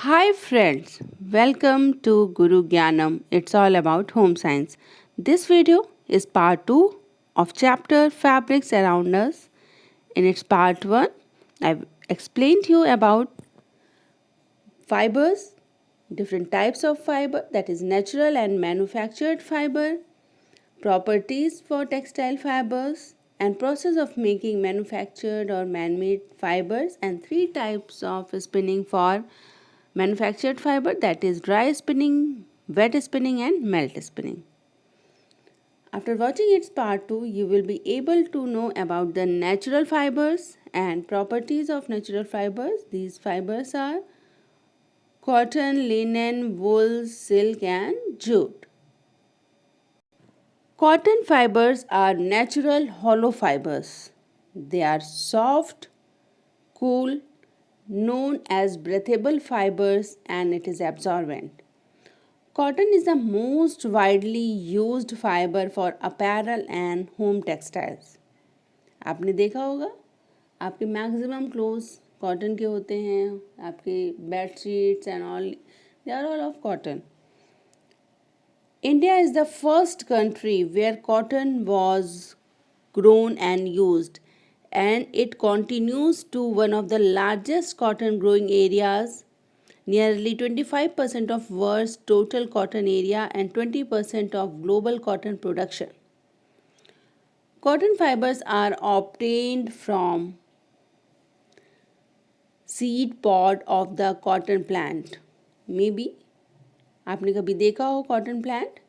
Hi friends, welcome to Guru Gyanam. It's all about home science. This video is part 2 of chapter Fabrics Around Us. In its part 1, I've explained to you about fibers, different types of fiber, that is natural and manufactured fiber, properties for textile fibers, and process of making manufactured or man-made fibers, and three types of spinning for manufactured fiber, that is dry spinning, wet spinning, and melt spinning. After watching its part 2, you will be able to know about the natural fibers and properties of natural fibers. These fibers are cotton, linen, wool, silk, and jute. Cotton fibers are natural hollow fibers. They are soft, cool, known as breathable fibers, and it is absorbent. Cotton is the most widely used fiber for apparel and home textiles. आपने देखा होगा आपके maximum clothes cotton के होते हैं, आपके bed sheets and all they are all of cotton. India is the first country where cotton was grown and used, and it continues to one of the largest cotton growing areas, nearly 25% of world's total cotton area and 20% of global cotton production. Cotton fibers are obtained from seed pod of the cotton plant. Maybe आपने कभी देखा हो cotton plant?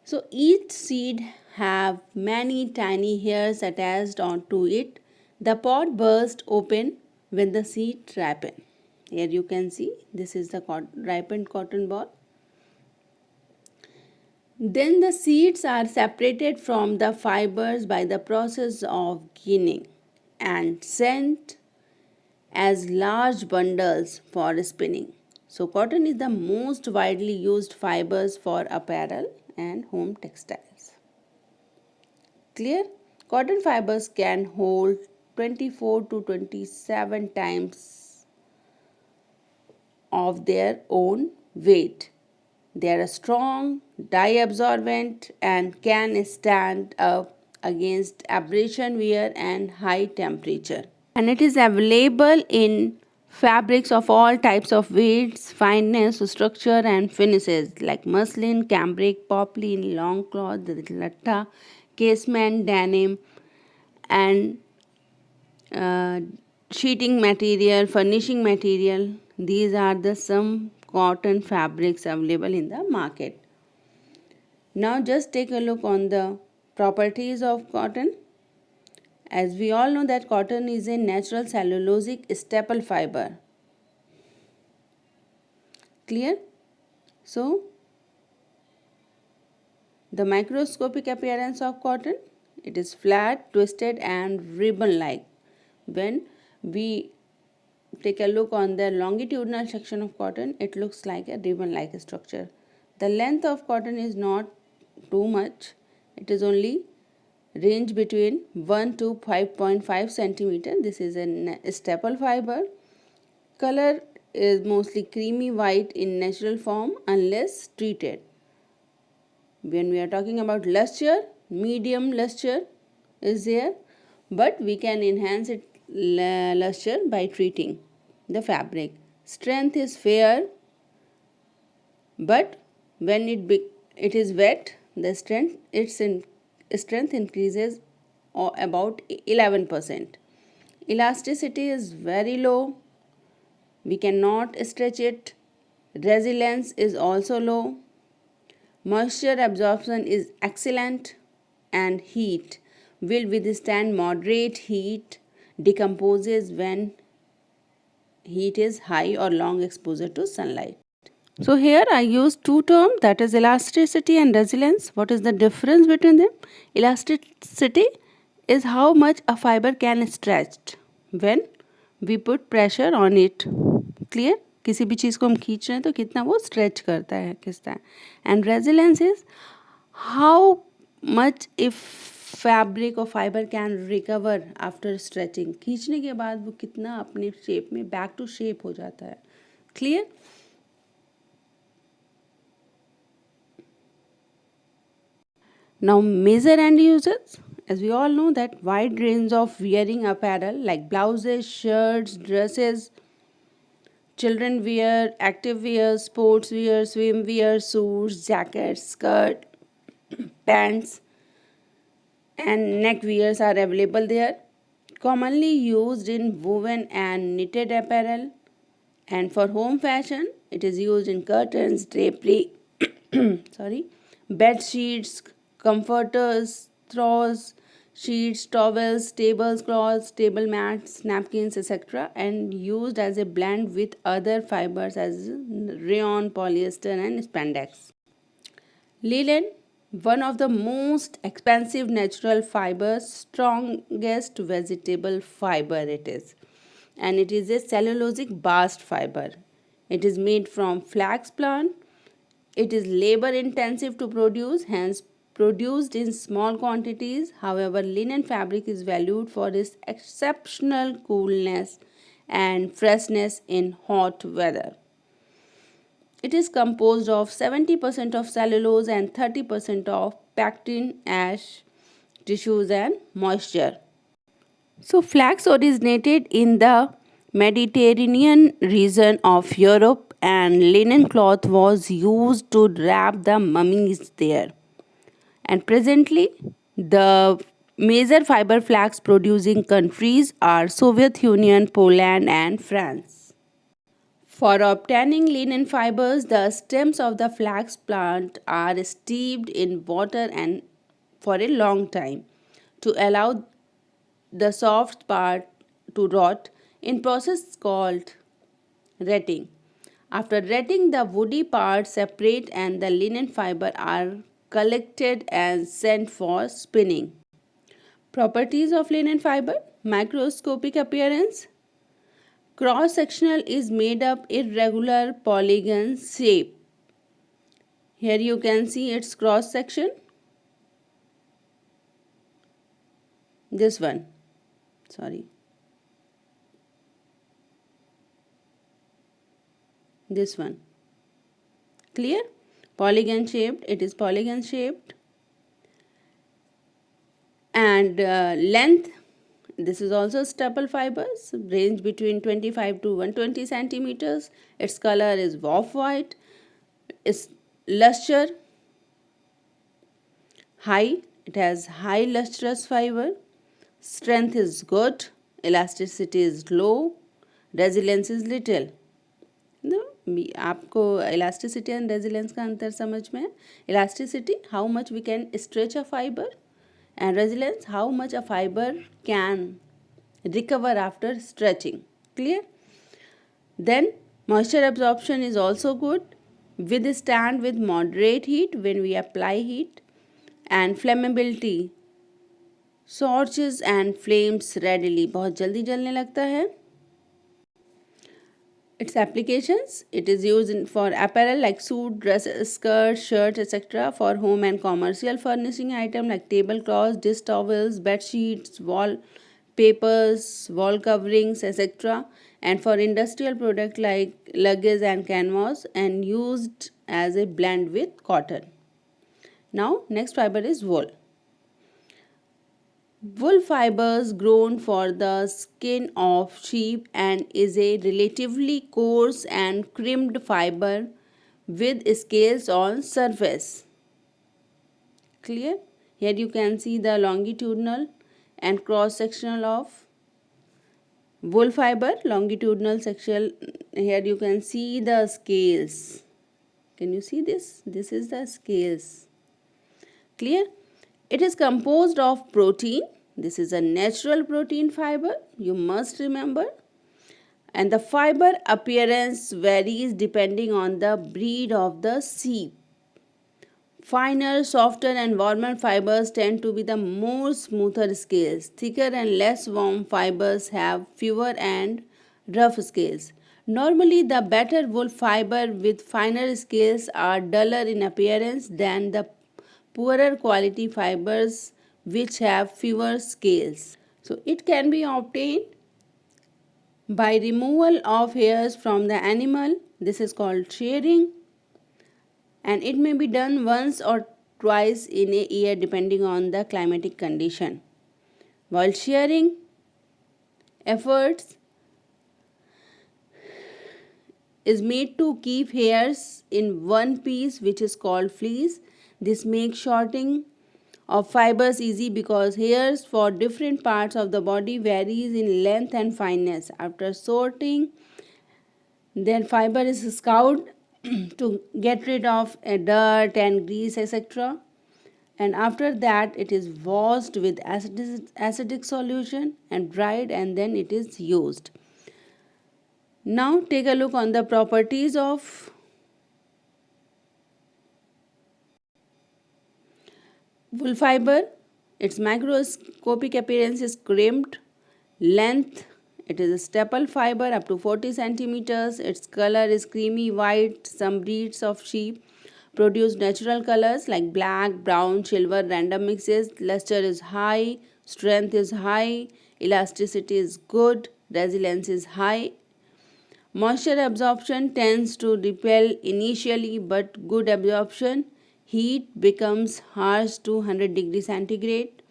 So each seed have many tiny hairs attached onto it. The pod bursts open when the seed ripen. Here you can see this is the ripened cotton ball. Then the seeds are separated from the fibers by the process of ginning and sent as large bundles for spinning. So cotton is the most widely used fibers for apparel and home textiles. Clear? Cotton fibers can hold 24 to 27 times of their own weight. They are strong, dye absorbent, and can stand up against abrasion wear and high temperature. And it is available in fabrics of all types of weights, fineness, structure, and finishes like muslin, cambric, poplin, long cloth, latta, casement, denim, and uh, sheeting material, furnishing material. These are the some cotton fabrics available in the market. Now just take a look on the properties of cotton. As we all know that cotton is a natural cellulosic staple fiber. Clear? So, the microscopic appearance of cotton, it is flat, twisted and ribbon-like. When we take a look on the longitudinal section of cotton, it looks like a ribbon-like structure. The length of cotton is not too much. It is only range between 1 to 5.5 centimeter. This is a staple fiber. Color is mostly creamy white in natural form unless treated. When we are talking about luster, medium luster is there, but we can enhance its luster by treating the fabric. Strength is fair, but when it is wet, the strength increases about 11%. Elasticity is very low. We cannot stretch it. Resilience is also low. Moisture absorption is excellent, and heat will withstand moderate heat, decomposes when heat is high or long exposure to sunlight. So here I use two terms, that is elasticity and resilience. What is the difference between them? Elasticity is how much a fiber can stretch when we put pressure on it. Clear? किसी भी चीज़ को हम खींच रहे हैं तो कितना वो स्ट्रेच करता है, खींचता है. And resilience is how much if fabric और fibre can recover after stretching. खींचने के बाद वो कितना अपने शेप में बैक टू शेप हो जाता है. Clear? Now major end uses. As we all know that wide range of wearing apparel like blouses, shirts, dresses, children wear, active wear, sports wear, swim wear, suits, jackets, skirt, pants and neck wears are available there. Commonly used in woven and knitted apparel, and for home fashion it is used in curtains, drapery, sorry, bed sheets, comforters, throws, sheets, towels, tables, cloths, table mats, napkins, etc., and used as a blend with other fibers as rayon, polyester and spandex. Linen, one of the most expensive natural fibers, strongest vegetable fiber it is, and it is a cellulosic bast fiber. It is made from flax plant. It is labor intensive to produce, hence produced in small quantities. However, linen fabric is valued for its exceptional coolness and freshness in hot weather. It is composed of 70% of cellulose and 30% of pectin, ash, tissues and moisture. So flax originated in the Mediterranean region of Europe and linen cloth was used to wrap the mummies there. And presently the major fiber flax producing countries are Soviet Union, Poland and France. For obtaining linen fibers, the stems of the flax plant are steeped in water and for a long time to allow the soft part to rot in process called retting. After retting, the woody parts separate and the linen fiber are collected and sent for spinning. Properties of linen fiber: microscopic appearance. Cross sectional is made up irregular polygon shape. Here you can see its cross section. This one. Sorry. This one. Clear? Polygon shaped. It is polygon shaped. And length. This is also staple fibers, range between 25 to 120 centimeters. Its color is off-white. Its luster high. It has high lustrous fiber. Strength is good. Elasticity is low. Resilience is little. आपको elasticity and resilience का अंतर समझ में है? Elasticity, how much we can stretch a fiber, and resilience, how much a fiber can recover after stretching. Clear? Then moisture absorption is also good, withstand with moderate heat when we apply heat, and flammability, scorches and flames readily, बहुत जल्दी जलने लगता है. Its applications: it is used for apparel like suit, dresses, skirts, shirts, etc. For home and commercial furnishing items like tablecloths, dish towels, bed sheets, wall papers, wall coverings, etc. And for industrial product like luggage and canvas, and used as a blend with cotton. Now next fiber is wool. Wool fibers grown for the skin of sheep and is a relatively coarse and crimped fiber with scales on surface. Clear? Here you can see the longitudinal and cross sectional of wool fiber. Longitudinal section, here you can see the scales. Can you see this? This is the scales. Clear? It is composed of protein. This is a natural protein fiber, you must remember. And the fiber appearance varies depending on the breed of the sheep. Finer, softer and warmer fibers tend to be the more smoother scales. Thicker and less warm fibers have fewer and rough scales. Normally, the better wool fiber with finer scales are duller in appearance than the poorer quality fibers which have fewer scales. So it can be obtained by removal of hairs from the animal This is called shearing, and it may be done once or twice in a year depending on the climatic condition. While shearing efforts is made to keep hairs in one piece, which is called fleece. This makes sorting of fibers easy because hairs for different parts of the body varies in length and fineness. After sorting, then fiber is scoured to get rid of dirt and grease, etc. And after that it is washed with acidic solution and dried, and then it is used. Now take a look on the properties of wool fiber. Its microscopic appearance is crimped. Length, it is a staple fiber up to 40 centimeters. Its color is creamy white. Some breeds of sheep produce natural colors like black, brown, silver, random mixes. Luster is high. Strength is high. Elasticity is good. Resilience is high. Moisture absorption tends to repel initially, but good absorption. Heat becomes harsh to 100 degrees centigrade,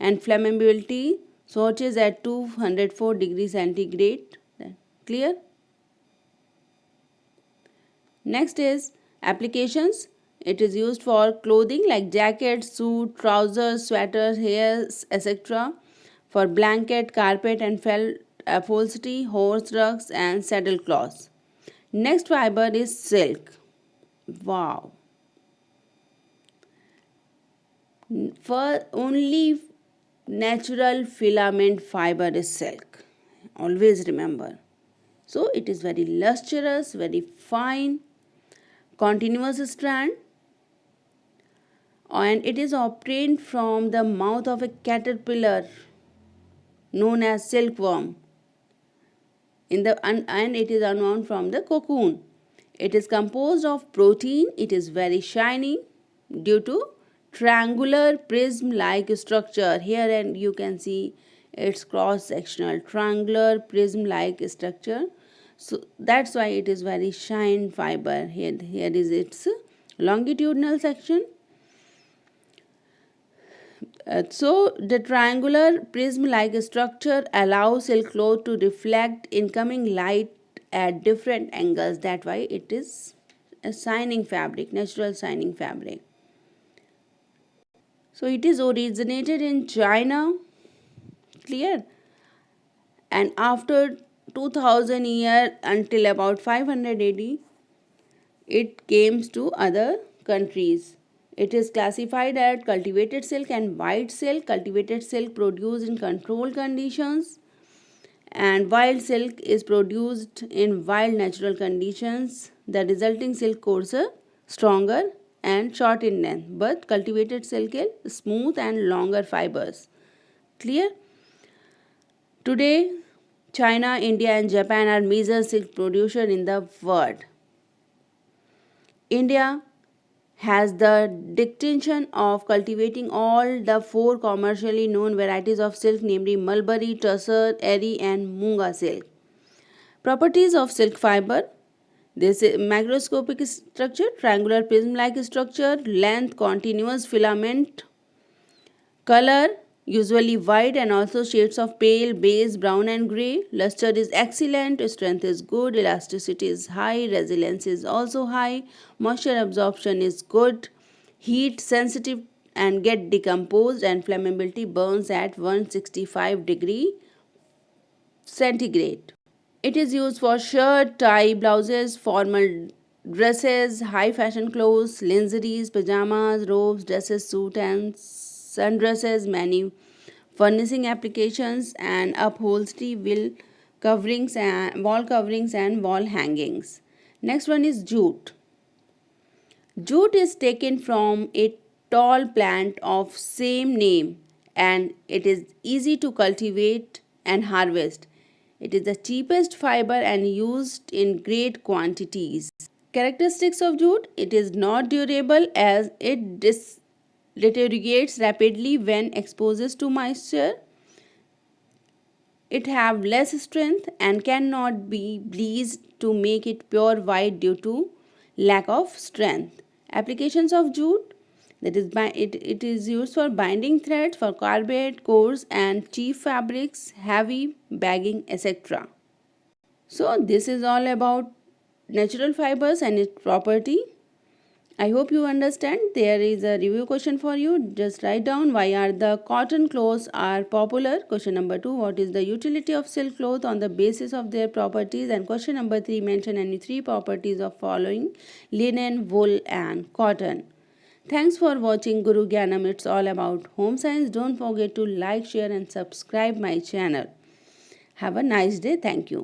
and flammability soaches at 204 degrees centigrade. Clear? Next is applications. It is used for clothing like jackets, suit, trousers, sweaters, hairs, etc. For blanket, carpet and felt upholstery, horse rugs and saddle cloths. Next fiber is silk. Wow. For only natural filament fiber is silk. Always remember. So it is very lustrous, very fine, continuous strand, and it is obtained from the mouth of a caterpillar known as silkworm and it is unwound from the cocoon. It is composed of protein. It is very shiny due to triangular prism like structure. Here and you can see its cross sectional triangular prism like structure. So that's why it is very shine fiber. Here is its longitudinal section. So the triangular prism-like structure allows silk cloth to reflect incoming light at different angles. That's why it is a shining fabric, natural shining fabric. So it is originated in China, clear? And after 2000 years until about 500 AD, it came to other countries. It is classified as cultivated silk and white silk. Cultivated silk produced in controlled conditions, and wild silk is produced in wild natural conditions. The resulting silk coarser, stronger and short in length, but cultivated silk is smooth and longer fibers. Clear? Today, China, India and Japan are major silk producers in the world. India has the distinction of cultivating all the four commercially known varieties of silk, namely mulberry, tussar, eri and munga silk. Properties of silk fiber. This is macroscopic structure, triangular prism-like structure, length, continuous filament, color, usually white and also shades of pale, beige, brown and grey. Luster is excellent, strength is good, elasticity is high, resilience is also high, moisture absorption is good, heat sensitive and get decomposed, and flammability burns at 165 degree centigrade. It is used for shirt, tie, blouses, formal dresses, high fashion clothes, lingeries, pajamas, robes, dresses, suit and sundresses, many furnishing applications and upholstery, wall coverings and wall hangings. Next one is jute. Jute is taken from a tall plant of same name, and it is easy to cultivate and harvest. It is the cheapest fiber and used in great quantities. Characteristics of jute: it is not durable as it deteriorates rapidly when exposed to moisture. It have less strength and cannot be bleached to make it pure white due to lack of strength. Applications of jute, that is it is used for binding threads for carpet, coarse and cheap fabrics, heavy bagging, etc. So this is all about natural fibers and its property. I hope you understand. There is a review question for you. Just write down, why are the cotton clothes are popular? Question number 2, what is the utility of silk cloth on the basis of their properties? And question number 3, mention any 3 properties of following: linen, wool and cotton. Thanks for watching Guru Gyanam. It's all about home science. Don't forget to like, share and subscribe my channel. Have a nice day. Thank you.